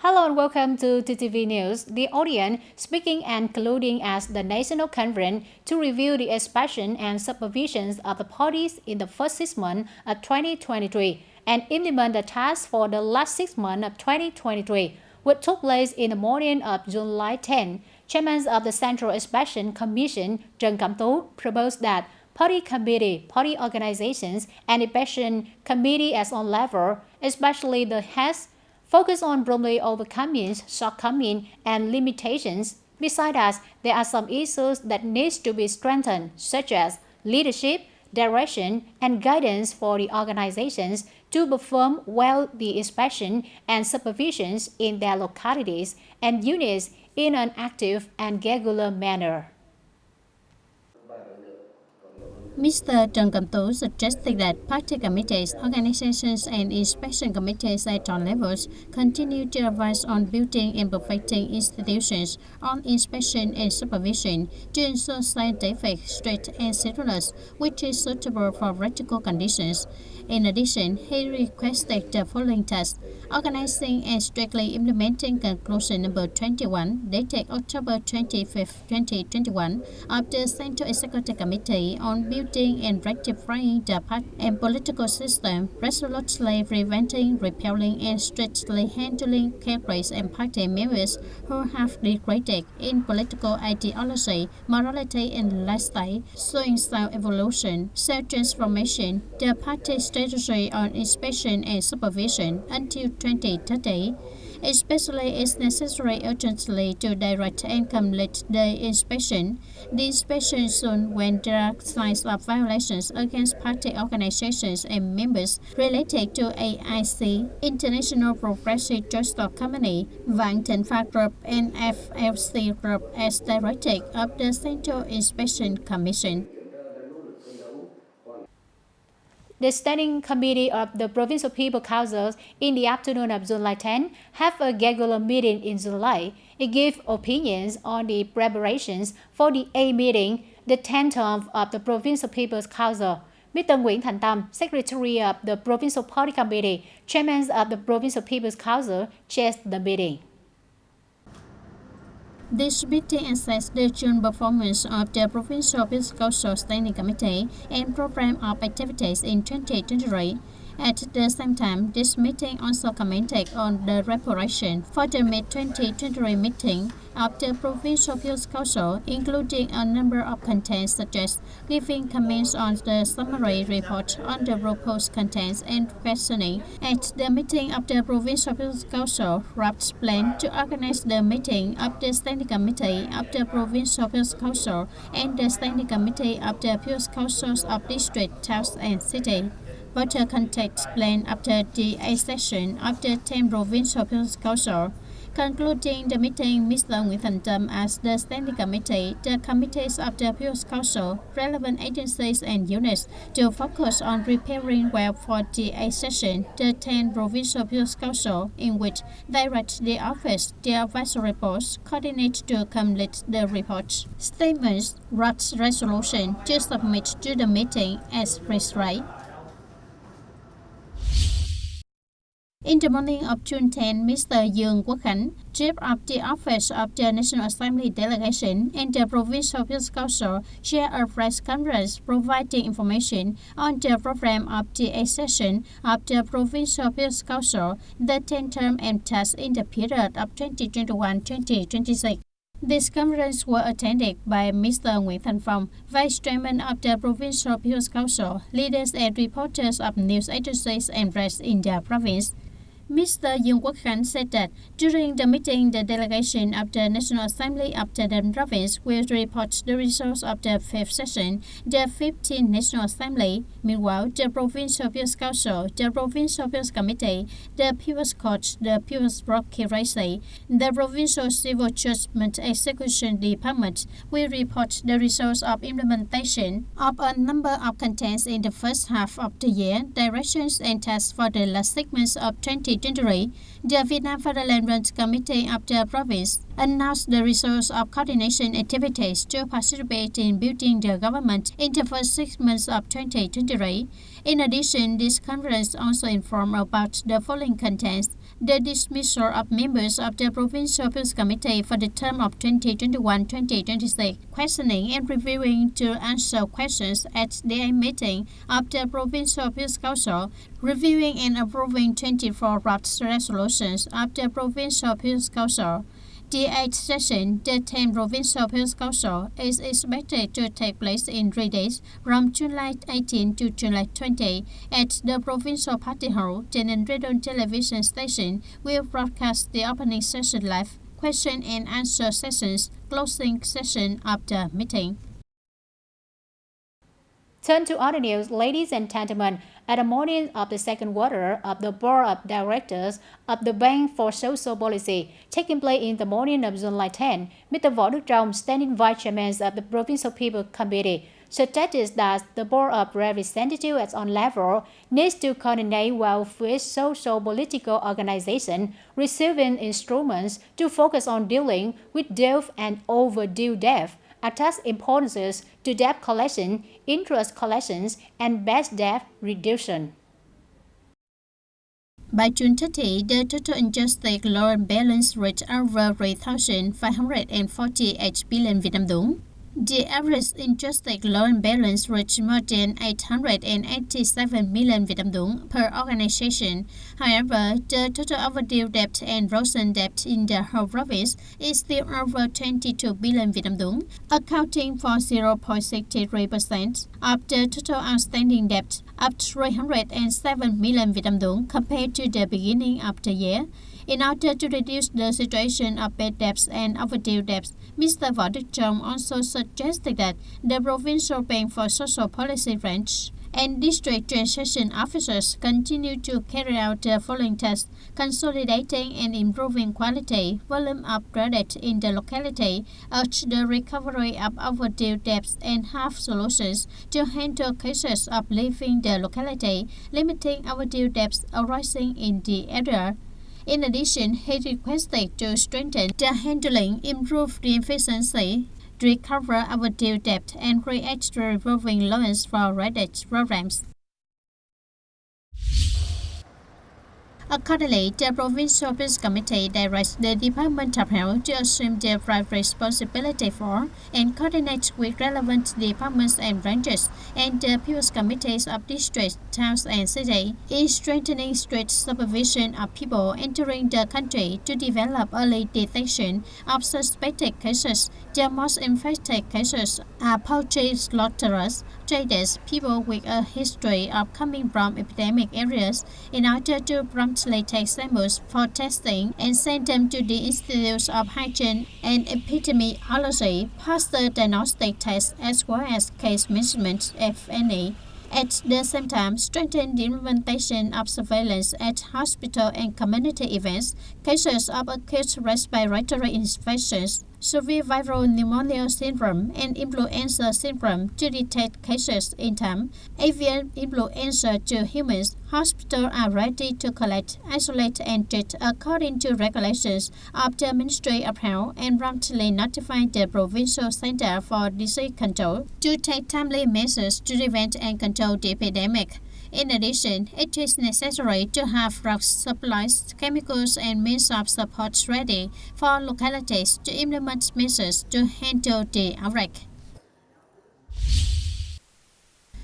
Hello and welcome to TTV News. The audience speaking and concluding as the National Conference to review the expansion and supervision of the parties in the first 6 months of 2023 and implement the tasks for the last 6 months of 2023, which took place in the morning of July 10. Chairman of the Central Expansion Commission, Trần Cẩm Tú, proposed that Party Committee, Party Organizations, and Expansion Committee as on level, especially the heads, focus on promptly overcoming shortcomings and limitations. Besides that, there are some issues that need to be strengthened, such as leadership, direction, and guidance for the organizations to perform well the inspection and supervisions in their localities and units in an active and regular manner. Mr. Trần Cẩm Tú suggested that party committees, organizations, and inspection committees at all levels continue to advise on building and perfecting institutions on inspection and supervision to ensure scientific, strict, and serious, which is suitable for practical conditions. In addition, he requested the following tasks: organizing and strictly implementing conclusion number 21, dated October 25, 2021, of the Central Executive Committee on building and rectifying the party and political system, resolutely preventing, repelling, and strictly handling cadres and party members who have degraded in political ideology, morality, and lifestyle, showing self-evolution, self-transformation, the party's strategy on inspection and supervision until 2030. Especially it's necessary urgently to direct and complete the inspection. The inspection soon when there are signs of violations against party organizations and members related to AIC, International Progressive Joint Company, Vạn Thịnh Phát Group, and FLC Group as directed of the Central Inspection Commission. The Standing Committee of the Provincial People Council in the afternoon of July 10 have a regular meeting in July. It gives opinions on the preparations for the A meeting, the 10th term of the Provincial People's Council. Mr. Nguyễn Thành Tâm, Secretary of the Provincial Party Committee, Chairman of the Provincial People's Council, chairs the meeting. This meeting assessed the June performance of the Provincial People's Council Standing Committee and program of activities in 2023. At the same time, this meeting also commented on the preparation for the mid-2023 meeting of the Provincial People's Council, including a number of contents such as giving comments on the summary report on the proposed contents and questioning. At the meeting of the Provincial People's Council, Rap's plan to organize the meeting of the Standing Committee of the Provincial People's Council and the Standing Committee of the People's Councils of District, Towns, and City. But a context plan after the A session of the 10th Provincial People's Council. Concluding the meeting, Mr. Nguyễn Thành Tâm asked the Standing Committee, the committees of the People's Council, relevant agencies and units to focus on preparing well for the A session, the 10th Provincial People's Council, in which direct the office, the advisory reports, coordinate to complete the reports, statements, draft resolution to submit to the meeting as prescribed. In the morning of June 10, Mr. Dương Quốc Khánh, Chief of the Office of the National Assembly Delegation and the Provincial People's Council, chaired a press conference providing information on the program of the A session of the Provincial People's Council, the 10th term and tasks in the period of 2021-2026. This conference was attended by Mr. Nguyễn Thành Phong, Vice Chairman of the Provincial People's Council, leaders and reporters of news agencies and press in the province. Mr. Dương Quốc Khánh said that during the meeting, the delegation of the National Assembly of the province will report the results of the 5th session, the 15th National Assembly. Meanwhile, the Provincial People's Council, the Provincial People's Committee, the People's Court, the People's Procuracy, the Provincial Civil Judgment Execution Department will report the results of implementation of a number of contents in the first half of the year, directions and tasks for the last segments of 2023 2023, the Vietnam Fatherland Runs Committee of the province announced the results of coordination activities to participate in building the government in the first 6 months of 2023. In addition, this conference also informed about the following contents: the dismissal of members of the Provincial Peace Committee for the term of 2021-2026, questioning and reviewing to answer questions at the meeting of the Provincial Peace Council, reviewing and approving 24 draft resolutions of the Provincial Peace Council. The 8th session, the 10th Provincial Peace Council, is expected to take place in 3 days from July 18 to July 20 at the Provincial Party Hall. TayNinhTV television station will broadcast the opening session live, question and answer sessions, closing session of the meeting. Turn to other news, ladies and gentlemen. At the morning of the second quarter of the Board of Directors of the Bank for Social Policy, taking place in the morning of July 10, Mr. Võ Đức Trong, standing vice chairman of the Provincial People Committee, suggested that the Board of Representatives at on level needs to coordinate well with social political organizations, receiving instruments to focus on dealing with debt and overdue debt, attach importance to debt collection, interest collections, and bad debt reduction. By June 30, the total adjusted loan balance reached over 3,548 billion Vietnam dong. The average adjusted loan balance reached more than 887 million Vietnam dong per organization. However, the total overdue debt and frozen debt in the whole province is still over 22 billion Vietnam dong, accounting for 0.63% of the total outstanding debt of 307 million Vietnam dong compared to the beginning of the year. In order to reduce the situation of bad debts and overdue debts, Mr. Võ Đức Trong also suggested that the Provincial Bank for Social Policy branch and district transaction officers continue to carry out the following tasks: consolidating and improving quality, volume of credit in the locality, urge the recovery of overdue debts, and have solutions to handle cases of leaving the locality, limiting overdue debts arising in the area. In addition, he requested to strengthen the handling, improve the efficiency, recover overdue debt, and create the revolving loans for credit programs. Accordingly, the Provincial Peace Committee directs the Department of Health to assume the right responsibility for and coordinate with relevant departments and branches and the Peace Committees of districts, towns, and cities in strengthening strict supervision of people entering the country to develop early detection of suspected cases. The most infected cases are poultry slaughterers, traders, people with a history of coming from epidemic areas, in order to promptly take samples for testing and send them to the Institutes of Hygiene and Epidemiology, pass the diagnostic tests as well as case management, if any. At the same time, strengthen the implementation of surveillance at hospital and community events, cases of acute respiratory infections, severe viral pneumonia syndrome, and influenza syndrome to detect cases in time. Avian influenza to humans, hospitals are ready to collect, isolate, and treat according to regulations of the Ministry of Health and promptly notify the Provincial Center for Disease Control to take timely measures to prevent and control the epidemic. In addition, it is necessary to have drugs, supplies, chemicals, and means of support ready for localities to implement measures to handle the outbreak.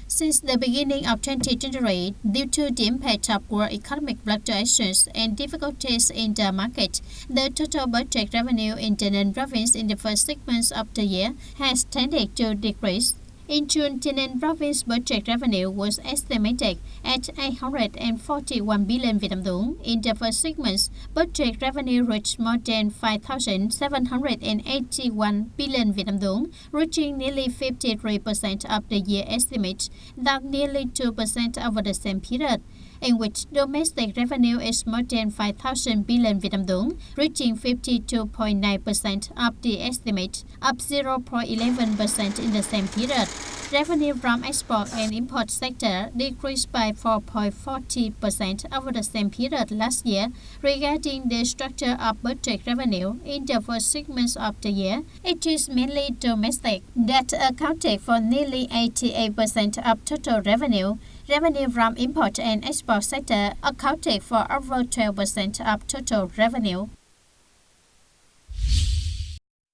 Since the beginning of 2023, due to the impact of world economic fluctuations and difficulties in the market, the total budget revenue in the Ninh province in the first 6 months of the year has tended to decrease. In June, Ninh province budget revenue was estimated at 841 billion Vietnam dong. In the first 6 months, budget revenue reached more than 5,781 billion Vietnam dong, reaching nearly 53% of the year estimate, down nearly 2% over the same period. in which domestic revenue is more than 5,000 billion Vietnam dong, reaching 52.9% of the estimate, up 0.11% in the same period. Revenue from export and import sector decreased by 4.40% over the same period last year. Regarding the structure of budget revenue in the first 6 months of the year, it is mainly domestic that accounted for nearly 88% of total revenue. Revenue from import and export sector accounted for over 12% of total revenue.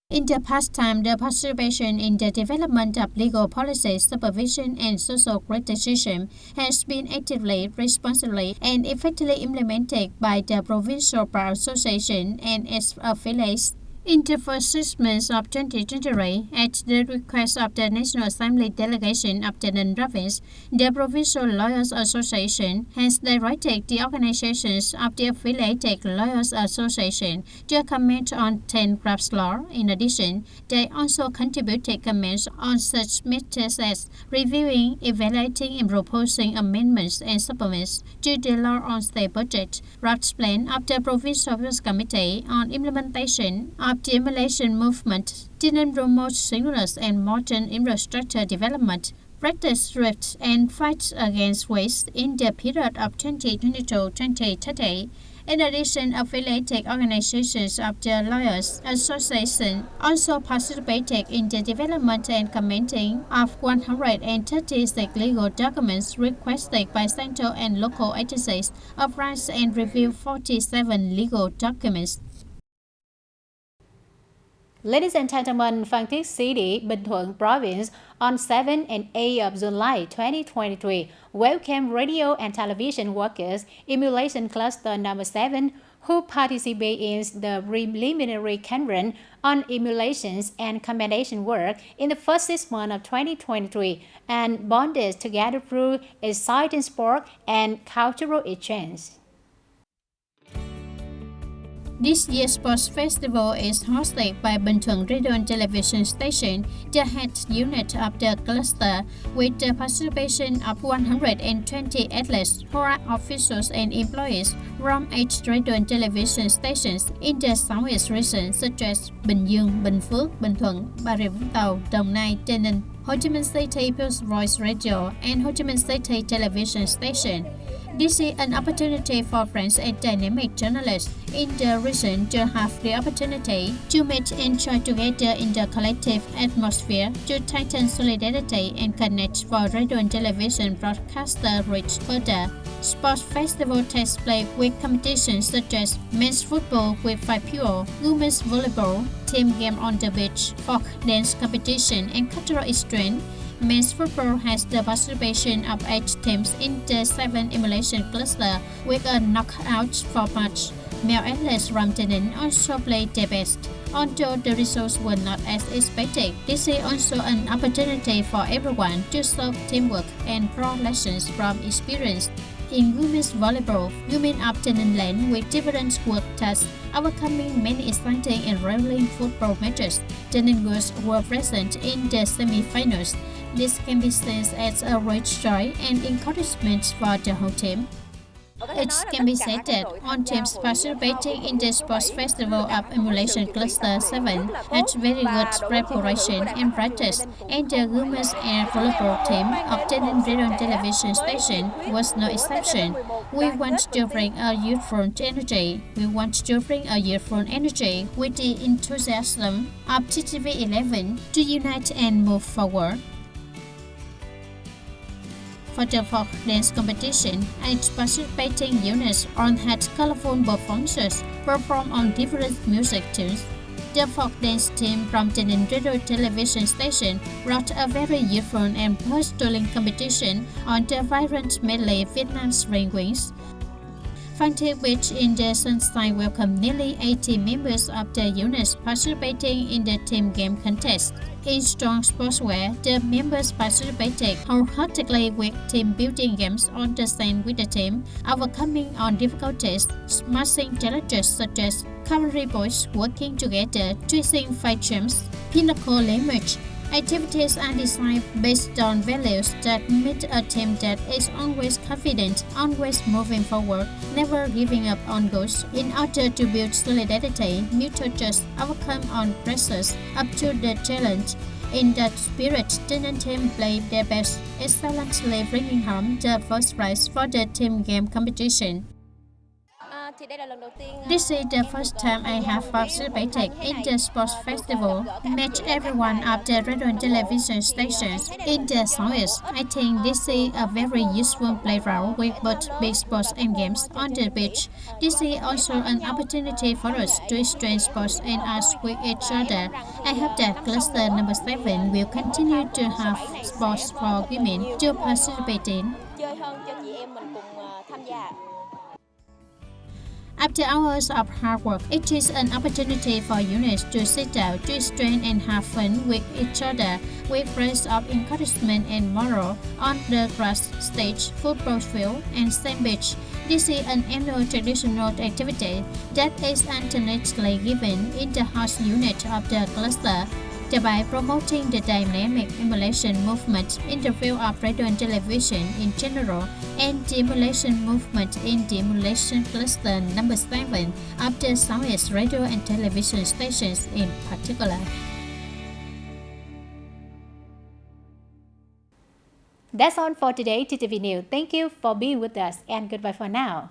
In the past time, the participation in the development of legal policy, supervision, and social criticism has been actively, responsibly, and effectively implemented by the Provincial Bar Association and its affiliates. In the first 6 months of 2023, at the request of the National Assembly delegation of the Ninh Province, the Provincial Lawyers Association has directed the organizations of the affiliated Lawyers Association to comment on 10 crafts law. In addition, they also contributed comments on such matters as reviewing, evaluating, and proposing amendments and supplements to the law on state budget, draft plan of the Provincial Committee on implementation of the emulation movement, didn't promote seamless and modern infrastructure development, practice thrift and fights against waste in the period of 2022-2030. In addition, affiliated organizations of the Lawyers Association also participated in the development and commenting of 136 legal documents requested by central and local agencies, authorized and reviewed 47 legal documents. Ladies and gentlemen, Phan Thiết City, Bình Thuận Province on 7 and 8 of July 2023 welcome radio and television workers emulation cluster number 7 who participate in the preliminary conference on emulations and commendation work in the first 6 months of 2023 and bonded together through exciting sport and cultural exchange. This year's sports festival is hosted by Bình Thuận Radio and Television Station, the head unit of the cluster, with the participation of 120 athletes, foreign officials, and employees from 8 radio and television stations in the southeast region such as Bình Dương, Bình Phước, Bình Thuận, Bà Rịa Vũng Tàu, Đồng Nai, Tây Ninh, Ho Chi Minh City People's Voice Radio, and Ho Chi Minh City Television Station. This is an opportunity for friends and dynamic journalists in the region to have the opportunity to meet and join together in the collective atmosphere to tighten solidarity and connect for radio and television broadcaster reach further. Sports festival takes place with competitions such as men's football with 5 people, women's volleyball, team game on the beach, folk dance competition, and cultural exchange. Men's football has the participation of 8 teams in the 7 emulation cluster with a knockout format. Male athletes from Tây Ninh also played their best. Although the results were not as expected, this is also an opportunity for everyone to show teamwork and draw lessons from experience. In women's volleyball, women of Tây Ninh Land with different work tasks, overcoming many exciting and thrilling football matches. Tây Ninh girls were present in the semi-finals. This can be seen as a great joy and encouragement for the whole team. It can be said that all teams participating in the Sports Festival of Emulation Cluster 7 had very good preparation and practice, and the women's air volleyball team of Tây Ninh Radio and Television Station was no exception. We want to bring a youthful energy. With the enthusiasm of TTV 11 to unite and move forward. For the folk dance competition, 8 participating units all had colorful performances performed on different music tunes. The folk dance team from the Ninh Radio Television Station brought a very youthful and thrilling competition on the vibrant medley Vietnam Spring Wings. Phan Thiết Beach in the Sunshine welcomed nearly 80 members of the units participating in the team game contest. In strong sportswear, the members participated wholeheartedly with team building games on the same with the team, overcoming on difficulties, smashing challenges such as cavalry boys working together, twisting fight jumps, pinnacle language, Activities are designed based on values that meet a team that is always confident, always moving forward, never giving up on goals, in order to build solidarity, mutual trust, overcome all pressures, up to the challenge. In that spirit, TayNinhTV team played their best, excellently bringing home the first prize for the team game competition. This is the first time I have participated in the sports festival, met everyone of the radio and television stations in the Southeast. I think this is a very useful playground with both big sports and games on the beach. This is also an opportunity for us to exchange sports and arts with each other. I hope that cluster number 7 will continue to have sports for women to participate in. After hours of hard work, it is an opportunity for units to sit down, to exchange and have fun with each other, with words of encouragement and moral on the grass stage, football field, and sand beach. This is an annual traditional activity that is alternately given in the house unit of the cluster, thereby promoting the dynamic emulation movement in the field of radio and television in general, and the emulation movement in the emulation cluster number 7 of the Southeast radio and television stations in particular. That's all for today, TTV News. Thank you for being with us and goodbye for now.